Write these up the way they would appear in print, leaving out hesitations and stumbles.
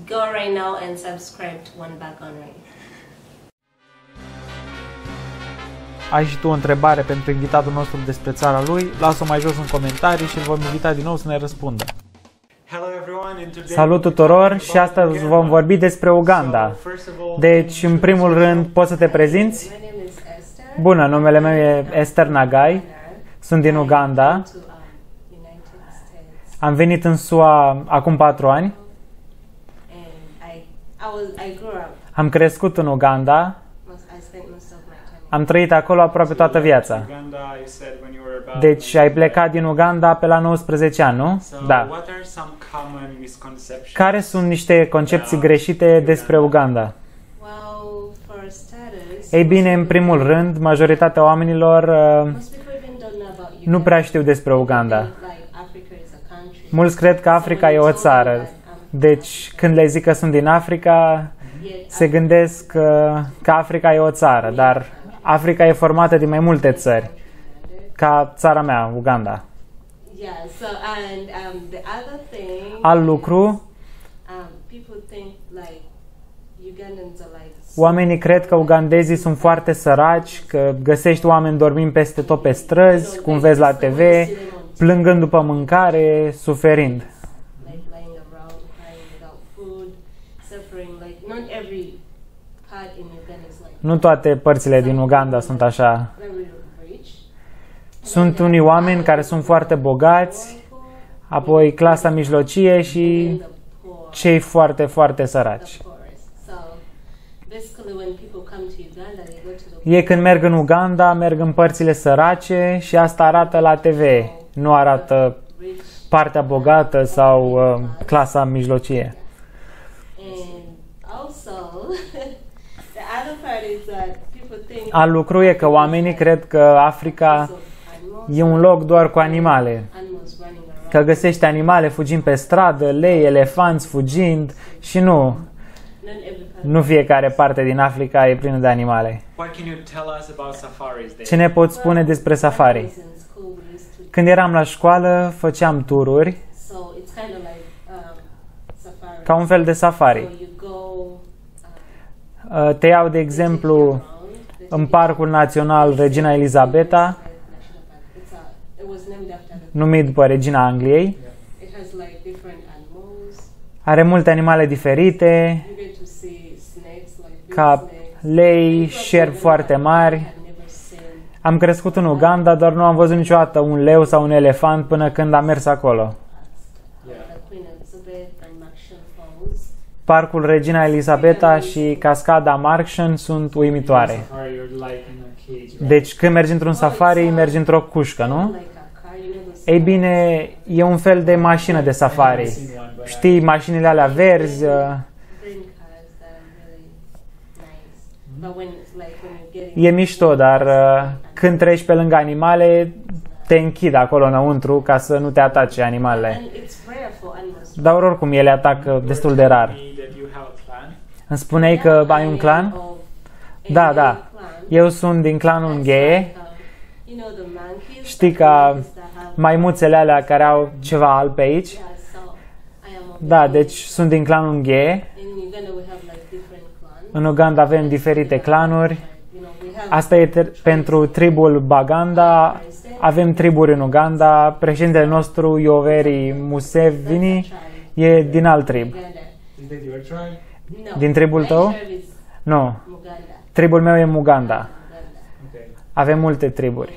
go right now and subscribe to One Bag on Ray. Ai și tu o întrebare pentru invitatul nostru despre țara lui? Lasă-o mai jos în comentarii și îl vom invita din nou să ne răspundă. Salut tuturor și astăzi vom vorbi despre Uganda. Deci, în primul rând, poți să te prezinți? Bună, numele meu e Esther Nagai, sunt din Uganda. Am venit în SUA acum 4 ani. Am crescut în Uganda. Am trăit acolo aproape toată viața. Deci ai plecat din Uganda pe la 19 ani, nu? Da. Care sunt niște concepții greșite despre Uganda? Ei bine, în primul rând, majoritatea oamenilor nu prea știu despre Uganda. Mulți cred că Africa e o țară. Deci, când le zic că sunt din Africa, se gândesc că Africa e o țară, dar Africa e formată din mai multe țări, ca țara mea, Uganda. Alt lucru, oamenii cred că ugandezii sunt foarte săraci, că găsești oameni dormind peste tot pe străzi, cum vezi la TV, plângând după mâncare, suferind. Nu toate părțile din Uganda sunt așa. Sunt unii oameni care sunt foarte bogați, apoi clasa mijlocie și cei foarte, foarte săraci. Ei când merg în Uganda, merg în părțile sărace și asta arată la TV. Nu arată partea bogată sau clasa mijlocie. Alt lucru e că oamenii cred că Africa e un loc doar cu animale. Că găsești animale fugind pe stradă, lei, elefanți fugind și nu. Nu fiecare parte din Africa e plină de animale. Ce ne poți spune despre safari? Când eram la școală, făceam tururi ca un fel de safari. Te iau, de exemplu, în Parcul Național Regina Elisabeta, numit după Regina Angliei. Are multe animale diferite, ca lei, șerpi foarte mari. Am crescut în Uganda, dar nu am văzut niciodată un leu sau un elefant până când am mers acolo. Parcul Regina Elisabeta și cascada Markshan sunt uimitoare. Deci când mergi într-un safari, mergi într-o cușcă, nu? Ei bine, e un fel de mașină de safari. Știi, mașinile alea verzi. E mișto, dar când treci pe lângă animale, te închid acolo înăuntru ca să nu te atace animalele. Dar oricum ele atacă destul de rar. Îmi spuneai că ai un clan? Da, da. Eu sunt din clanul Ngee. Știi ca maimuțele alea care au ceva alb pe aici? Da, deci sunt din clanul Ngee. În Uganda avem diferite clanuri. Asta e pentru tribul Baganda. Avem triburi în Uganda. Președintele nostru, Yoweri Museveni, e din alt trib. Din tribul tău? Nu. Tribul meu e Muganda. Avem multe triburi.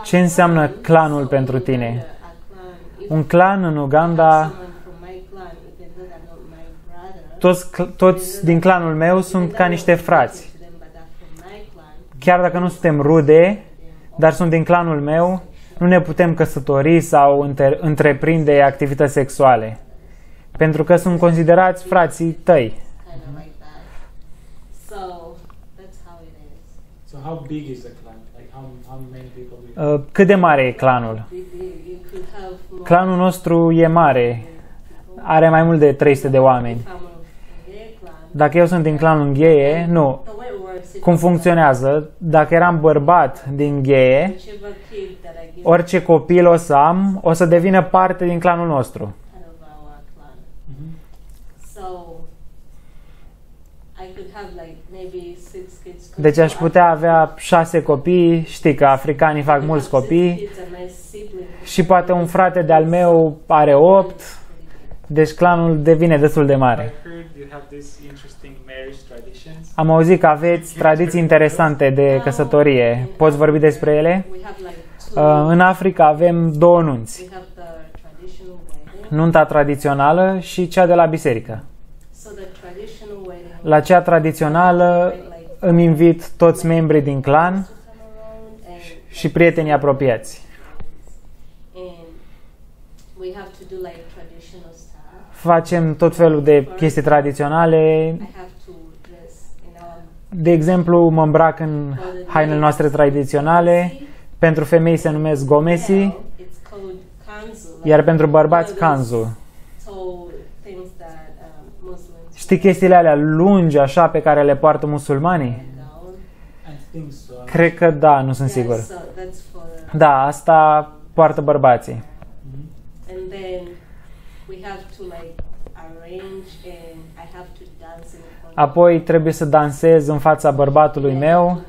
Ce înseamnă clanul pentru tine? Un clan în Uganda, toți din clanul meu sunt ca niște frați. Chiar dacă nu suntem rude, dar sunt din clanul meu, nu ne putem căsători sau întreprinde activități sexuale. Pentru că sunt considerați frații tăi. Cât de mare e clanul? Clanul nostru e mare. Are mai mult de 300 de oameni. Dacă eu sunt din clanul Ngeye, nu. Cum funcționează? Dacă eram bărbat din Ngeye, orice copil o să am, o să devină parte din clanul nostru. Deci aș putea avea 6 copii, știi că africanii fac mulți copii, și poate un frate de-al meu are 8, deci clanul devine destul de mare. Am auzit că aveți tradiții interesante de căsătorie. Poți vorbi despre ele? În Africa avem 2 nunți. Nunta tradițională și cea de la biserică. La cea tradițională îmi invit toți membrii din clan și prietenii apropiați. Facem tot felul de chestii tradiționale. De exemplu, mă îmbrac în hainele noastre tradiționale. Pentru femei se numesc gomesi, iar pentru bărbați kanzu. Știi chestiile alea lungi așa pe care le poartă musulmanii? Cred că da, nu sunt sigur. Da, asta poartă bărbații. Apoi trebuie să dansez în fața bărbatului meu,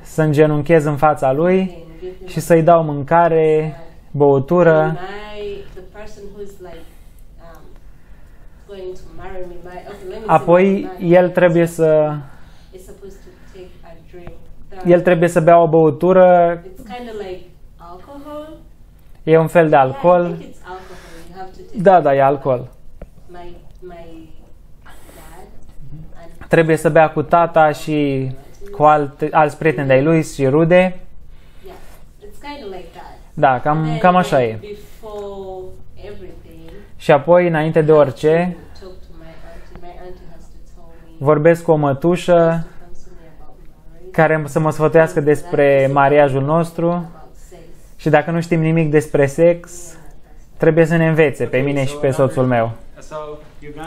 să îngenunchez în fața lui și să-i dau mâncare, băutură. Apoi el trebuie să bea o băutură. E un fel de alcool. Da, e alcool. Trebuie să bea cu tata și cu alți prieteni de-ai lui și rude. Da, cam așa e. Și apoi, înainte de orice, vorbesc cu o mătușă care să mă sfătuiască despre mariajul nostru și dacă nu știm nimic despre sex, trebuie să ne învețe pe mine și pe soțul meu.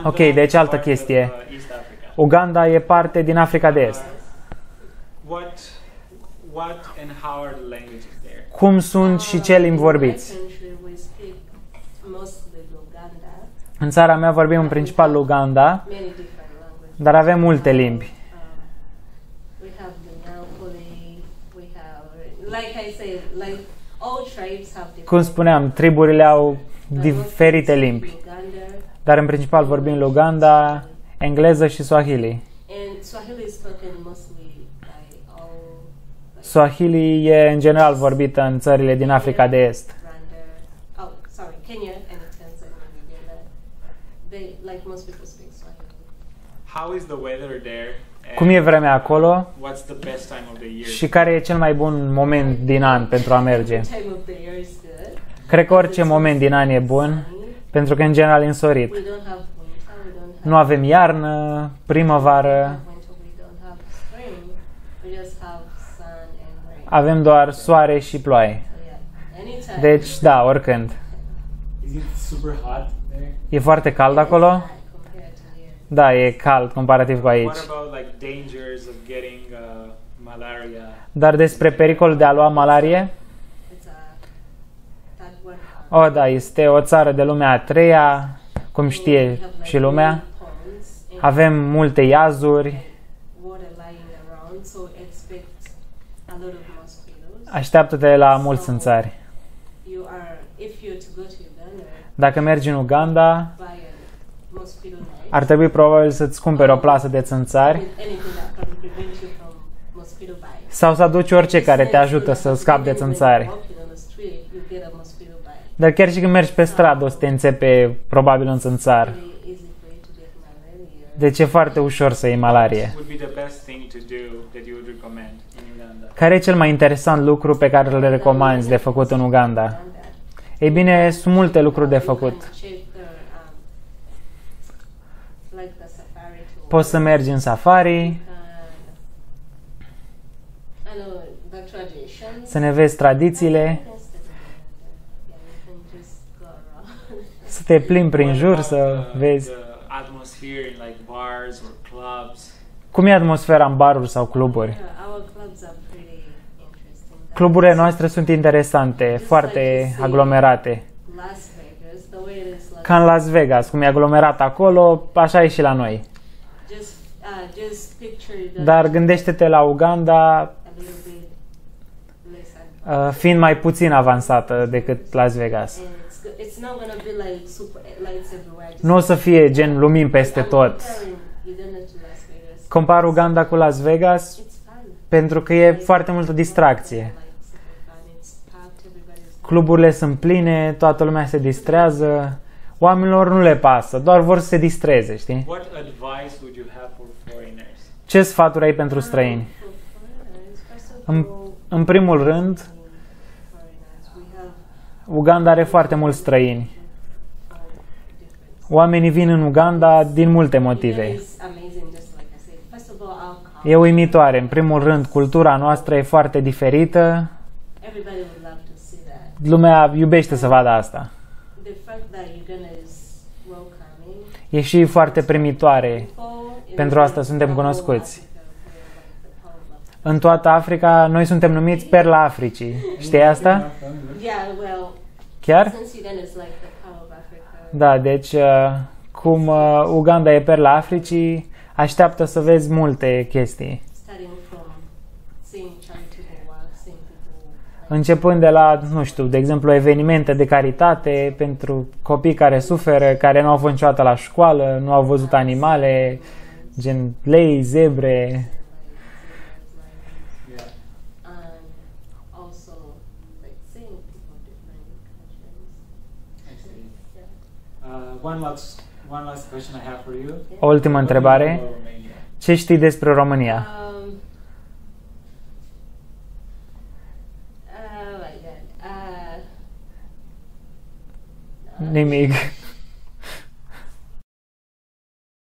Ok, deci altă chestie. Uganda e parte din Africa de Est. Cum sunt și ce limbi vorbiți? În țara mea vorbim în principal Luganda, dar avem multe limbi. Cum spuneam, triburile au diferite limbi, dar în principal vorbim Luganda, engleză și Swahili. Swahili e în general vorbită în țările din Africa de Est. Cum e vremea acolo și care e cel mai bun moment din an pentru a merge? Cred că orice moment din an e bun, pentru că în general e însorit. Nu avem iarnă, primăvară, avem doar soare și ploaie. Deci, da, oricând. E foarte cald acolo? Da, e cald comparativ cu aici. Dar despre pericolul de a lua malarie? Oh, da, este o țară de lumea a treia, cum știe și lumea. Avem multe iazuri. Așteaptă-te la mulți țânțari. Dacă mergi în Uganda, ar trebui probabil să-ți cumperi o plasă de țânțari sau să aduci orice care te ajută să scapi de țânțari. Dar chiar și când mergi pe stradă o să te înțepe probabil un țânțar. Deci e foarte ușor să iei malarie. Care e cel mai interesant lucru pe care le recomanzi de făcut în Uganda? Ei bine, sunt multe lucruri de făcut. Poți să mergi în safari, să ne vezi tradițiile, să te plimbi prin jur, să vezi. atmosphere in like bars or clubs? Cum e atmosfera în baruri sau cluburi? Our clubs are pretty interesting. Cluburile noastre sunt interesante, foarte aglomerate. Las Vegas, the way it is like. Ca în Las Vegas, cum e aglomerat acolo, așa e și la noi. Just picture the Dar gândește-te la Uganda a little bit less advanced. fiind mai puțin avansată decât Las Vegas. And it's not gonna be like super lights everywhere. Nu o să fie gen lumini peste tot. Compar Uganda cu Las Vegas pentru că e foarte multă distracție. Cluburile sunt pline, toată lumea se distrează, oamenilor nu le pasă, doar vor să se distreze, știi? What advice would you have for foreigners? Ce sfaturi ai pentru străini? În primul rând, Uganda are foarte mulți străini. Oamenii vin în Uganda din multe motive. E uimitoare. În primul rând, cultura noastră e foarte diferită. Lumea iubește să vadă asta. E și foarte primitoare. Pentru asta suntem cunoscuți. În toată Africa, noi suntem numiți Perla Africii. Știi asta? Chiar? Da, deci cum Uganda e Perla Africii, așteaptă să vezi multe chestii. Începând de la, nu știu, de exemplu, evenimente de caritate pentru copii care suferă, care nu au fost niciodată la școală, nu au văzut animale, gen lei, zebre. One last question I have for you. O ultimă întrebare. Ce știi despre România? Nimic.